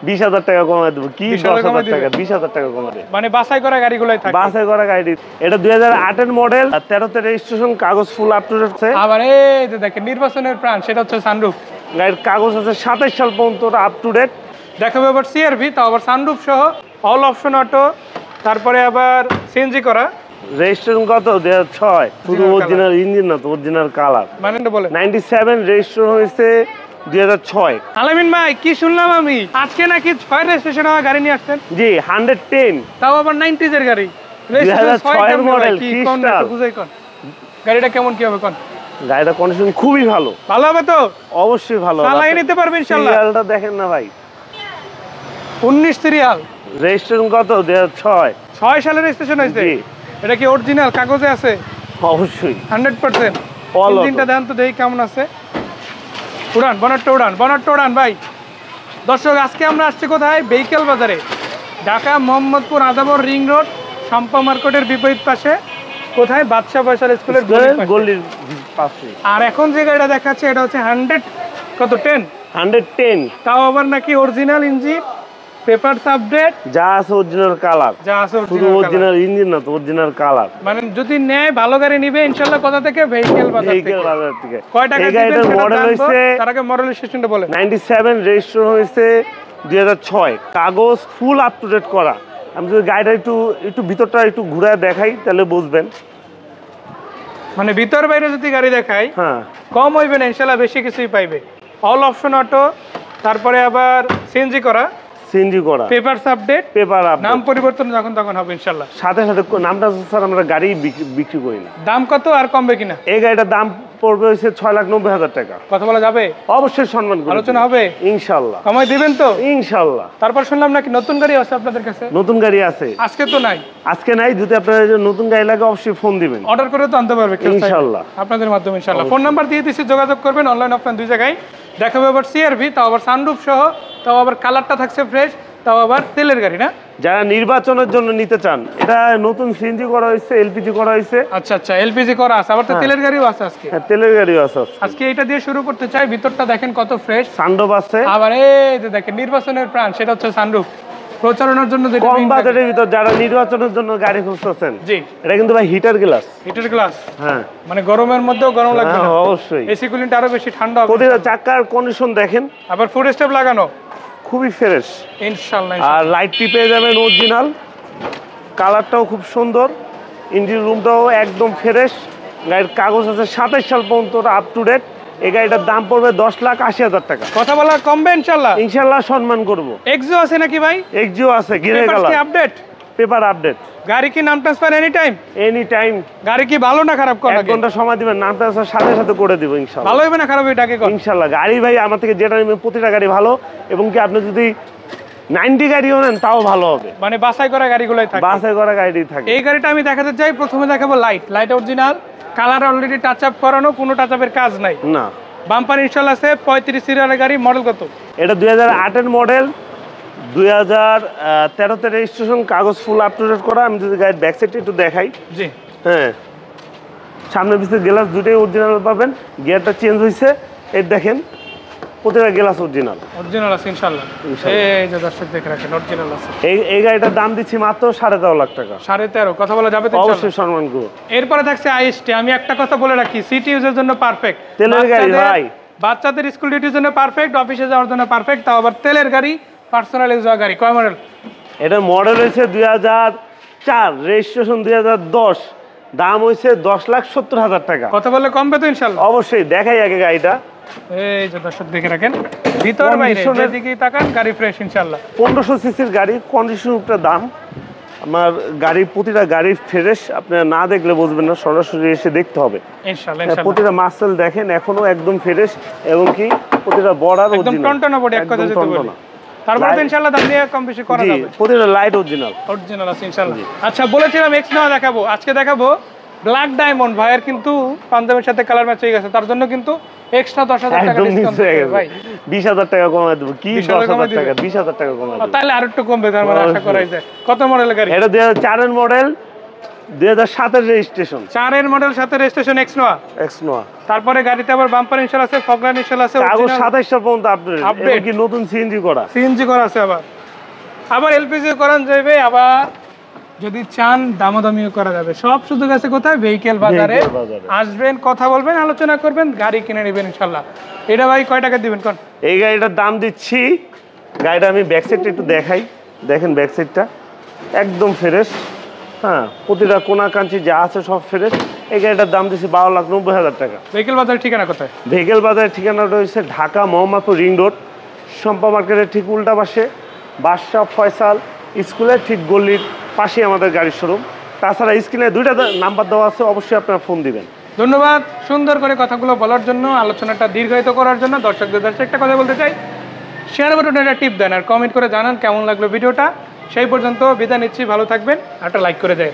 20,000 টাকা কমায় দেবো। কি 10,000 টাকা? 20,000 টাকা কমায় দেবো। মানে বাছাই করা গাড়িগুলোই থাকে। বাছাই করা গাড়ি। এটা 2008 এর মডেল, 13তে রেজিস্ট্রেশন, কাগজ ফুল আপ টু ডেট আছে। আবার এই যে দেখেন নির্বাচনের প্রাণ, সেটা হচ্ছে সানরুফ। গাড়ির কাগজ আছে 27 সাল পর্যন্ত আপ টু ডেট। দেখাবো আবার সিআরভি, তাও আবার সানরুফ সহ, অল অপশন অটো, তারপরে আবার সিএনজি করা। রেজিস্ট্রেশন কত? 2006। শুধু অরিজিনাল ইঞ্জিন না তো, অরিজিনাল কালার। মানে বলে 97 রেজিস্ট্রেশন হয়েছে 2006। আলামিন ভাই, কি শুনলাম আমি আজকে নাকি 6 রেজিস্ট্রেশন হওয়া গাড়ি নিয়ে আসছেন? জি, 110। তাও আবার 90s এর গাড়ি। 2006 এর মডেল, কি কোন একটু বুঝাই কোন গাড়িটা কেমন কি হবে কোন? গাড়িটা কন্ডিশন খুবই ভালো। ভালো হবে তো? অবশ্যই ভালো হবে। চালাই নিতে পারবেন ইনশাআল্লাহ। সিরিয়ালটা দেখেন না ভাই, 19 সিরিয়াল। রেজিস্ট্রেশন কত? 2006। 6 সালের রেজিস্ট্রেশন হয়েছে। জি। এটা কি অরিজিনাল কাগজে আছে? অবশ্যই 100%। All ইঞ্জিনটা দেন তো দেখি কেমন আছে। উড়ান বনারটা, বনারটা উড়ান ভাই। দর্শক, আজকে আমরা আসছি কোথায়? ভেহিকেল বাজারে, ঢাকা মোহাম্মদপুর আদাবর রিং রোড, শাম্পা মার্কেটের বিপরীত পাশে। কোথায়? বাদশা ফয়সাল স্কুলের গলির পাশে। আর এখন যে গাড়িটা দেখাচ্ছে এটা হচ্ছে 110। তাও আবার নাকি অরিজিনাল ইঞ্জিন, পেপারস আপডেট, যা আছে অরিজিনাল কালার। যা আছে শুধু অরিজিনাল ইঞ্জিন না তো, অরিজিনাল কালার। মানে যদি নেয় ভালো গাড়ি নিবে ইনশাআল্লাহ। কোথা থেকে? ভেহিকেল বাজার থেকে। কয় টাকা দিবেন সেটা মডেল হইছে, তার আগে মডেল স্টেশনটা বলেন। 97 রেজিস্ট্রেশন হয়েছে 2006। কাগজ ফুল আপ টু ডেট করা। আমি যদি গাড়িটা একটু ভিতরটা একটু ঘুরে দেখাই তাহলে বুঝবেন। মানে ভিতর বাইরে যদি গাড়ি দেখাই, হ্যাঁ, কম হইবে না ইনশাআল্লাহ, বেশি কিছুই পাইবে। অল অপশন অটো, তারপরে আবার সিএনজি করা, পেপারস আপডেট, নাম পরিবর্তন যখন তখন হবে ইনশাআল্লাহ। সাথে সাথে নামটা স্যার আমরা গাড়ি বিক্রি করি না। দাম কত আর কমবে কিনা? এই গাড়িটার দাম পড়বে হচ্ছে 6,90,000 টাকা। কথা বলা যাবে? অবশ্যই সম্মান করে আলোচনা হবে ইনশাআল্লাহ। সময় দিবেন তো? ইনশাআল্লাহ। তারপর শুনলাম নাকি নতুন গাড়ি আছে আপনাদের কাছে? নতুন গাড়ি আছে। আজকে তো নাই। আজকে নাই। যদি আপনার নতুন গাড়ি লাগে অবশ্যই ফোন দিবেন। অর্ডার করে তো আনতে পারবে ইনশাআল্লাহ, আপনাদের মাধ্যমে ইনশাআল্লাহ। ফোন নাম্বার দিয়ে দিচ্ছি, যোগাযোগ করবেন। অনলাইন অফলাইন দুই জায়গায়। দেখাবো আবার সিআরভি, তাও আবার সানরুফ সহ, তাও আবার কালারটা থাকছে ফ্রেশ, তাও আবার তেলের গাড়ি না? যারা নির্বাচনের জন্য নিতে চান, এটা নতুন সিএনজি করা হয়েছে, এলপিজি করা হয়েছে। আচ্ছা, এলপিজি করা আছে, আবার তো তেলের গাড়িও আছে আজকে। হ্যাঁ, তেলের গাড়িও আছে আজকে এটা দিয়ে শুরু করতে চাই। ভিতরটা দেখেন কত ফ্রেশ। সানরুফ আছে। আবার এই যে দেখেন নির্বাচনের প্রাণ, সেটা হচ্ছে সানরুফ। প্রচারণার জন্য যেটা কম বাজেটের ভিতর যারা নির্বাচনের জন্য গাড়ি খুঁজতেছেন, জি, এটা কিন্তু ভাই হিটার গ্লাস। হ্যাঁ, মানে গরমের মধ্যেও গরম লাগবে না। অবশ্যই এসি কুলিংটা আরো বেশি ঠান্ডা হবে। প্রতিটা চাকার কন্ডিশন দেখেন, আবার ফুড স্টেপ লাগানো, খুবই ফ্রেশ ইনশাআল্লাহ। আর লাইট টিপে যাবেন অরিজিনাল। কালারটাও খুব সুন্দর, ইঞ্জিন রুমটাও একদম ফ্রেশ। গাড়ির কাগজ আছে 27 সাল পর্যন্ত আপ টু ডেট। এই গাড়িটার দাম পড়বে 10,80,000 টাকা। কথা বলা কমবে ইনশাআল্লাহ। ইনশাআল্লাহ সম্মান করব। এক্সিও আছে নাকি ভাই? এক্সিও আছে, grey colour. Update, paper update. গাড়ি কি নাম transfer any time? Any time. গাড়ি কি ভালো না খারাপ? 1 ঘন্টা সময় দিবেন, নাম ট্রান্সফার সাথে সাথে করে দিব ইনশাআল্লাহ। ভালো হবে না খারাপ হবে এটাকে? ইনশাআল্লাহ। গাড়ি ভাই আমার থেকে যেটা নেবেন প্রতিটা গাড়ি ভালো, এবং কি আপনি যদি 90 গাড়িও নেন তাও ভালো হবে। মানে বাছাই করা গাড়িগুলোই থাকে। বাছাই করা গাড়ি থাকে। এই গাড়িটা আমি দেখাতে চাই। প্রথমে দেখাবো light original, colour already touch up করানো, কোনো টাচ আপের কাজ নাই না। বাম্পার ইনশাআল্লাহ আছে। 35 সিরিয়ালের গাড়ি। মডেল কত? এটা 2008 এর মডেল, 2013তে রেজিস্ট্রেশন, কাগজ ফুল আপ টু ডেট করা। আমি যদি গাড়ির ব্যাক সাইডটা একটু দেখাই। জি, হ্যাঁ, সামনে পিছনে গ্লাস দুটোই অরিজিনাল পাবেন। গিয়ারটা চেঞ্জ হয়েছে, এই দেখেন প্রতিটা গ্লাস অরিজিনাল আছে ইনশাআল্লাহ। এই যে দর্শক দেখে রাখেন, অরিজিনাল আছে। এই গাড়িটার দাম দিচ্ছি মাত্র 13.5 লাখ টাকা। 13.5। কথা বলা যাবে তো? অবশ্যই সম্মান করব। এরপরে থাকছে আইএসটি। আমি একটা কথা বলে রাখি, সিটি ইউজের জন্য পারফেক্ট। তেলের গাড়ি ভাই, বাচ্চাদের স্কুল ডিউটির জন্য পারফেক্ট, অফিসে যাওয়ার জন্য পারফেক্ট, তাও আবার তেলের গাড়ি, পার্সোনাল ইউজ গাড়ি। কয় মডেল? এটা মডেল হয়েছে 2004, রেজিস্ট্রেশন 2010, দাম হয়েছে 10,70,000 টাকা। কথা বললে কমবে তো ইনশাআল্লাহ? অবশ্যই। দেখাই আগে গাড়িটা। এই যে দর্শক দেখে রাখেন, ভিতর বাইরে যেদিকেই তাকান গাড়ি ফ্রেশ ইনশাআল্লাহ। 1500 সিসির গাড়ি, কন্ডিশনটা দাম। আমার গাড়ির প্রতিটা গাড়ি ফ্রেশ, আপনারা না দেখলে বুঝবেন না, সরাসরি এসে দেখতে হবে ইনশাআল্লাহ। প্রতিটা মাসেল দেখেন এখনো একদম ফ্রেশ, এবং কি প্রতিটা বর্ডার একদম টনটনা বডি। এক কথা যেতে বলি, তারপরে তো ইনশাআল্লাহ দাম নিয়ে কম বেশি করা যাবে। প্রতিটা লাইট অরিজিনাল আছে ইনশাআল্লাহ। আচ্ছা, বলেছিলাম এক্স নয় দেখাবো, আজকে দেখাবো ব্ল্যাক ডায়মন্ড। ভাইয়ের কিন্তু পাঞ্জাবের সাথে কালার ম্যাচ হয়ে গেছে, তার জন্য কিন্তু এক্সট্রা 10,000 টাকা ডিসকাউন্ট ভাই। 20,000 টাকা কমায় দেব। কি 10,000 টাকা? 20,000 টাকা কমায় দেব। তাহলে আরেকটু কমবে, তার মানে আশা করা যায়। কত মডেলের গাড়ি? এটা 2004 এর মডেল, 2007 এর রেজিস্ট্রেশন, 4 মডেল, সাথে রেজিস্ট্রেশন এক্সনোয়া। এক্সনোয়া। তারপরে গাড়িতে আবার বাম্পার ইনশাল আছে, ফগলার ইনশাল আছে, কাগজ 27 সাল পর্যন্ত আপডেট, কি নতুন সিএনজি করা, সিএনজি করা আছে, আবার এলপিজি করান যাবে, আবার যদি চান দামাদামিও করা যাবে। সব সুযোগ আছে কোথায়? ভেহিকেল বাজারে আসবেন, কথা বলবেন, আলোচনা করবেন, গাড়ি কিনে নেবেন ইনশাল্লাহ। এটা ভাই কয় টাকা দিবেন কোন? এই গাড়িটার দাম দিচ্ছি, গাড়িটা আমি ব্যাক সাইডটা একটু দেখাই, দেখেন ব্যাক সাইডটা একদম ফ্রেশ, হ্যাঁ প্রতিটা কোনা কাঞ্চি যা আছে সব ফ্রেশ। এই গাড়িটার দাম দিচ্ছি 12,90,000 টাকা। ভেহিকেল বাজারের ঠিকানা কোথায়? ভেহিকেল বাজারের ঠিকানাটা হচ্ছে ঢাকা মোহাম্মদপুর রিং রোড, শম্পা মার্কেটের ঠিক উল্টা পাশে, বাদশাহ ফয়সাল স্কুলের ঠিক গলির পাশে আমাদের গাড়ির শোরুম। তাছাড়া স্ক্রিনে 2টা নাম্বার দেওয়া আছে, অবশ্যই আপনারা ফোন দিবেন। ধন্যবাদ সুন্দর করে কথাগুলো বলার জন্য, আলোচনাটা দীর্ঘায়িত করার জন্য। দর্শকদের একটা কথা বলতে চাই, শেয়ার বাটনে একটা টিপ দেন আর কমেন্ট করে জানান কেমন লাগলো ভিডিওটা। সেই পর্যন্ত বিদায় নিচ্ছি, ভালো থাকবেন, একটা লাইক করে দেন।